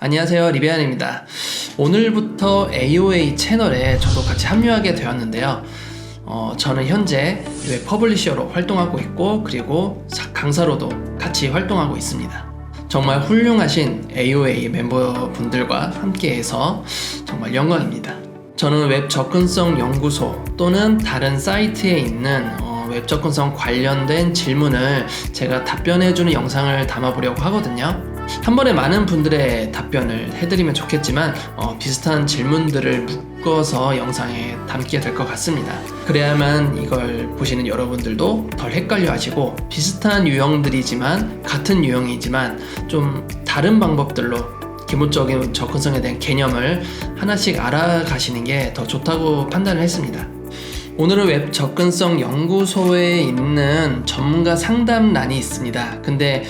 안녕하세요, 리베안입니다. 오늘부터 AOA 채널에 저도 같이 합류하게 되었는데요. 저는 현재 웹 퍼블리셔로 활동하고 있고, 그리고 강사로도 같이 활동하고 있습니다. 정말 훌륭하신 AOA 멤버분들과 함께해서 정말 영광입니다. 저는 웹 접근성 연구소 또는 다른 사이트에 있는 웹 접근성 관련된 질문을 제가 답변해주는 영상을 담아보려고 하거든요. 한 번에 많은 분들의 답변을 해드리면 좋겠지만 비슷한 질문들을 묶어서 영상에 담게 될 것 같습니다. 그래야만 이걸 보시는 여러분들도 덜 헷갈려 하시고, 비슷한 유형들이지만 같은 유형이지만 좀 다른 방법들로 기본적인 접근성에 대한 개념을 하나씩 알아가시는 게 더 좋다고 판단을 했습니다. 오늘은 웹 접근성 연구소에 있는 전문가 상담란이 있습니다. 근데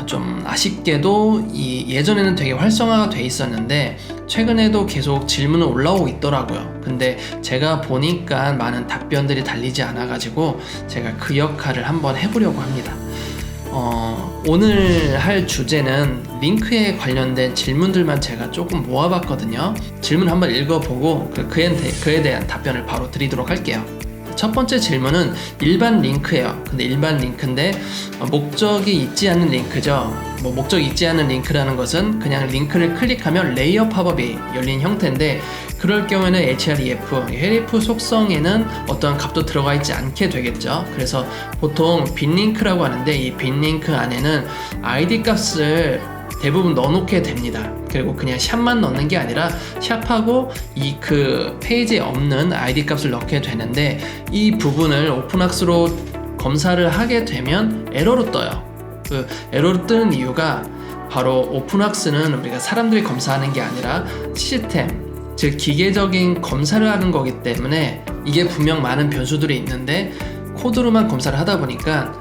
좀 아쉽게도 예전에는 되게 활성화가 돼 있었는데 최근에도 계속 질문은 올라오고 있더라고요. 근데 제가 보니까 많은 답변들이 달리지 않아 가지고 제가 그 역할을 한번 해보려고 합니다. 오늘 할 주제는 링크에 관련된 질문들만 제가 조금 모아봤거든요. 질문 한번 읽어보고 그에 대한 답변을 바로 드리도록 할게요. 첫 번째 질문은 일반 링크예요. 근데 일반 링크인데 목적이 있지 않은 링크죠. 목적이 있지 않은 링크라는 것은 그냥 링크를 클릭하면 레이어 팝업이 열린 형태인데, 그럴 경우에는 href 속성에는 어떠한 값도 들어가 있지 않게 되겠죠. 그래서 보통 빈링크라고 하는데, 이 빈링크 안에는 id 값을 대부분 넣어놓게 됩니다. 그리고 그냥 샵만 넣는 게 아니라 샵하고 그 페이지에 없는 id 값을 넣게 되는데, 이 부분을 오픈학스로 검사를 하게 되면 에러로 떠요. 그 에러로 뜨는 이유가 바로 오픈학스는 우리가 사람들이 검사하는 게 아니라 시스템, 즉 기계적인 검사를 하는 거기 때문에 이게 분명 많은 변수들이 있는데 코드로만 검사를 하다 보니까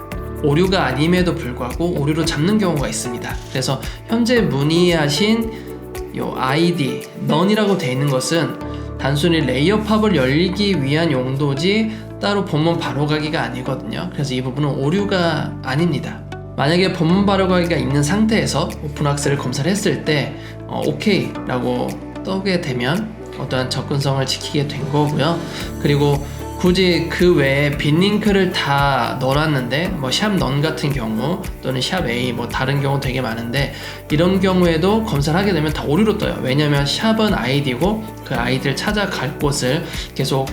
오류가 아님에도 불구하고 오류로 잡는 경우가 있습니다. 그래서 현재 문의하신 요 ID, none이라고 되어 있는 것은 단순히 레이어 팝을 열기 위한 용도지 따로 본문 바로가기가 아니거든요. 그래서 이 부분은 오류가 아닙니다. 만약에 본문 바로가기가 있는 상태에서 오픈학스를 검사를 했을 때 OK 라고 뜨게 되면 어떠한 접근성을 지키게 된 거고요. 그리고 굳이 그 외에 빈 링크를 다 넣어놨는데 샵 none 같은 경우 또는 샵 a 다른 경우 되게 많은데, 이런 경우에도 검사를 하게 되면 다 오류로 떠요. 왜냐면 샵은 id고 그 id를 찾아갈 곳을 계속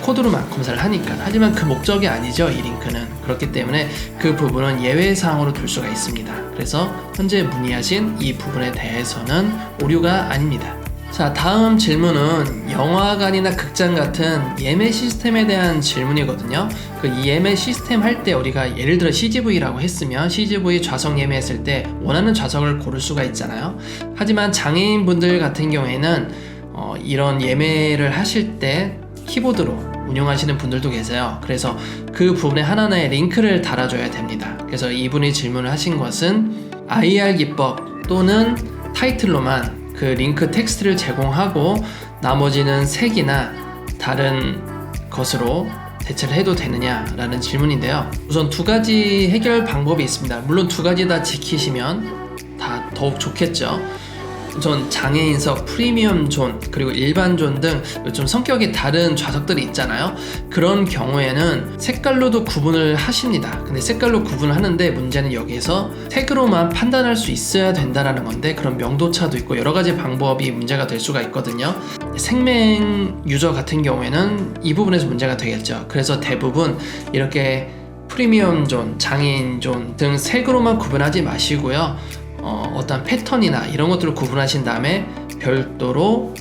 코드로만 검사를 하니까. 하지만 그 목적이 아니죠, 이 링크는. 그렇기 때문에 그 부분은 예외사항으로 둘 수가 있습니다. 그래서 현재 문의하신 이 부분에 대해서는 오류가 아닙니다. 자, 다음 질문은 영화관이나 극장 같은 예매 시스템에 대한 질문이거든요. 이 예매 시스템 할 때 우리가 예를 들어 CGV라고 했으면 CGV 좌석 예매했을 때 원하는 좌석을 고를 수가 있잖아요. 하지만 장애인분들 같은 경우에는 이런 예매를 하실 때 키보드로 운영하시는 분들도 계세요. 그래서 그 부분에 하나하나의 링크를 달아줘야 됩니다. 그래서 이분이 질문을 하신 것은 IR 기법 또는 타이틀로만 그 링크 텍스트를 제공하고 나머지는 색이나 다른 것으로 대체를 해도 되느냐라는 질문인데요. 우선 두 가지 해결 방법이 있습니다. 물론 두 가지 다 지키시면 다 더욱 좋겠죠. 우선 장애인석, 프리미엄 존, 그리고 일반 존 등 좀 성격이 다른 좌석들이 있잖아요. 그런 경우에는 색깔로도 구분을 하십니다. 근데 색깔로 구분을 하는데 문제는 여기에서 색으로만 판단할 수 있어야 된다는 건데, 그런 명도차도 있고 여러 가지 방법이 문제가 될 수가 있거든요. 생맹 유저 같은 경우에는 이 부분에서 문제가 되겠죠. 그래서 대부분 이렇게 프리미엄 존, 장애인 존 등 색으로만 구분하지 마시고요. 어떤 패턴이나 이런 것들을 구분하신 다음에 별도로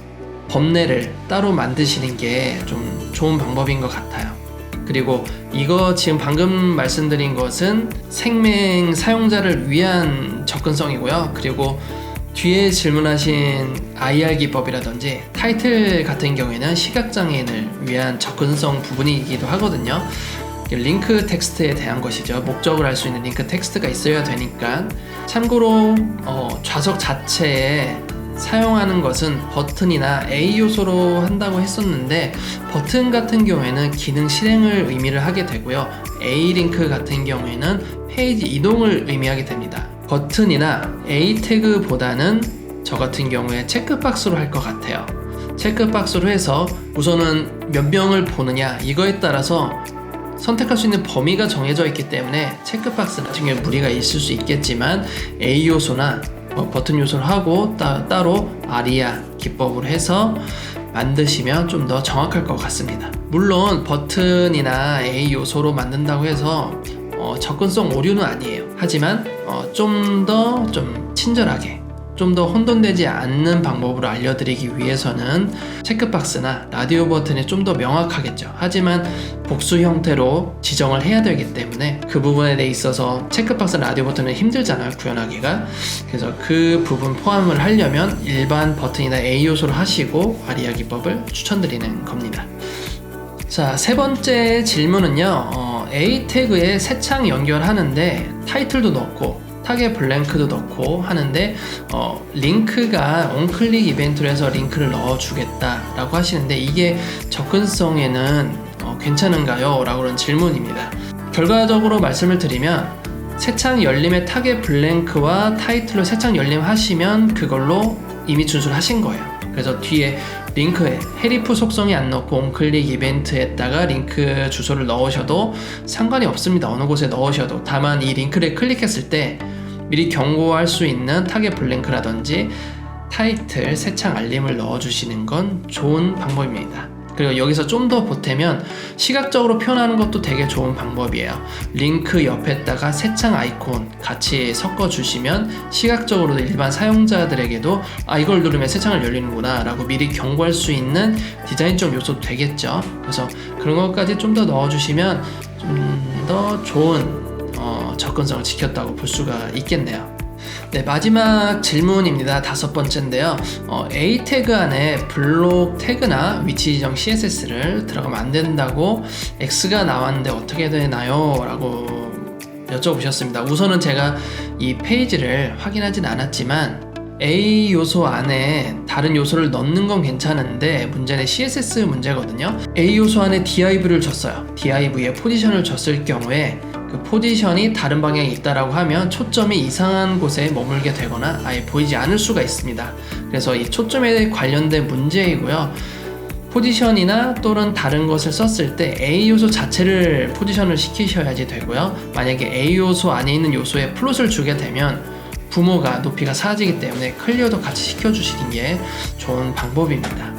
범례를 따로 만드시는 게 좀 좋은 방법인 것 같아요. 그리고 이거 지금 방금 말씀드린 것은 생맹 사용자를 위한 접근성이고요. 그리고 뒤에 질문하신 IR 기법이라든지 타이틀 같은 경우에는 시각장애인을 위한 접근성 부분이기도 하거든요. 링크 텍스트에 대한 것이죠. 목적을 알 수 있는 링크 텍스트가 있어야 되니까. 참고로 좌석 자체에 사용하는 것은 버튼이나 A 요소로 한다고 했었는데, 버튼 같은 경우에는 기능 실행을 의미를 하게 되고요. A 링크 같은 경우에는 페이지 이동을 의미하게 됩니다. 버튼이나 A 태그보다는 저 같은 경우에 체크박스로 할 것 같아요. 체크박스로 해서 우선은 몇 명을 보느냐 이거에 따라서 선택할 수 있는 범위가 정해져 있기 때문에 체크박스 나중에 무리가 있을 수 있겠지만 A 요소나 버튼 요소를 하고 따로 아리아 기법으로 해서 만드시면 좀 더 정확할 것 같습니다. 물론 버튼이나 A 요소로 만든다고 해서 접근성 오류는 아니에요. 하지만 좀 더 친절하게 좀 더 혼돈되지 않는 방법으로 알려드리기 위해서는 체크박스나 라디오 버튼이 좀 더 명확하겠죠. 하지만 복수 형태로 지정을 해야 되기 때문에 그 부분에 대해 있어서 체크박스 라디오 버튼은 힘들잖아요, 구현하기가. 그래서 그 부분 포함을 하려면 일반 버튼이나 A 요소를 하시고 아리아 기법을 추천드리는 겁니다. 자, 세 번째 질문은요, A 태그에 새 창 연결하는데 타이틀도 넣고 타겟 블랭크도 넣고 하는데 링크가 온클릭 이벤트로 해서 링크를 넣어주겠다 라고 하시는데 이게 접근성에는 괜찮은가요? 라고 하는 질문입니다. 결과적으로 말씀을 드리면 새 창 열림의 타겟 블랭크와 타이틀로 새 창 열림 하시면 그걸로 이미 준수하신 거예요. 그래서 뒤에 링크에 헤리프 속성이 안 넣고 온클릭 이벤트에다가 링크 주소를 넣으셔도 상관이 없습니다. 어느 곳에 넣으셔도. 다만 이 링크를 클릭했을 때 미리 경고할 수 있는 타겟 블랭크라든지 타이틀 새 창 알림을 넣어주시는 건 좋은 방법입니다. 그리고 여기서 좀 더 보태면 시각적으로 표현하는 것도 되게 좋은 방법이에요. 링크 옆에다가 새 창 아이콘 같이 섞어주시면 시각적으로도 일반 사용자들에게도 이걸 누르면 새 창을 열리는구나 라고 미리 경고할 수 있는 디자인적 요소도 되겠죠. 그래서 그런 것까지 좀 더 넣어주시면 좀 더 좋은 접근성을 지켰다고 볼 수가 있겠네요. 네, 마지막 질문입니다. 5번째인데요. A 태그 안에 블록 태그나 위치 지정 CSS를 들어가면 안 된다고 X가 나왔는데 어떻게 되나요? 라고 여쭤보셨습니다. 우선은 제가 이 페이지를 확인하진 않았지만 A 요소 안에 다른 요소를 넣는 건 괜찮은데 문제는 CSS 문제거든요. A 요소 안에 div를 줬어요. div에 포지션을 줬을 경우에 그 포지션이 다른 방향에 있다라고 하면 초점이 이상한 곳에 머물게 되거나 아예 보이지 않을 수가 있습니다. 그래서 이 초점에 관련된 문제이고요. 포지션이나 또는 다른 것을 썼을 때 A 요소 자체를 포지션을 시키셔야지 되고요. 만약에 A 요소 안에 있는 요소에 플롯을 주게 되면 부모가 높이가 사라지기 때문에 클리어도 같이 시켜주시는 게 좋은 방법입니다.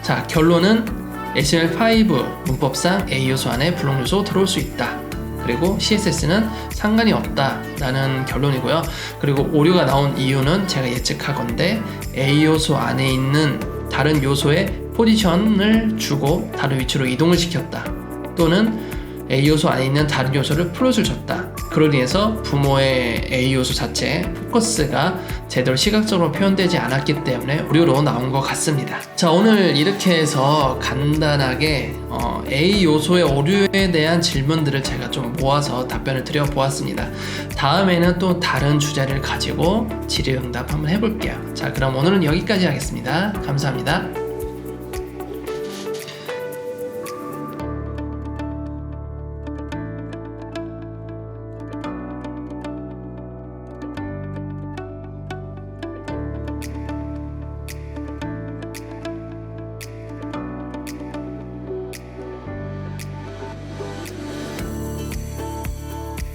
자, 결론은 HTML5 문법상 A 요소 안에 블록 요소 들어올 수 있다. 그리고 CSS는 상관이 없다라는 결론이고요. 그리고 오류가 나온 이유는 제가 예측하건대 A 요소 안에 있는 다른 요소에 포지션을 주고 다른 위치로 이동을 시켰다. 또는 A 요소 안에 있는 다른 요소를 플롯을 줬다. 그로 인해서 부모의 A 요소 자체 포커스가 제대로 시각적으로 표현되지 않았기 때문에 오류로 나온 것 같습니다. 자, 오늘 이렇게 해서 간단하게 A 요소의 오류에 대한 질문들을 제가 좀 모아서 답변을 드려보았습니다. 다음에는 또 다른 주제를 가지고 질의응답 한번 해볼게요. 자, 그럼 오늘은 여기까지 하겠습니다. 감사합니다.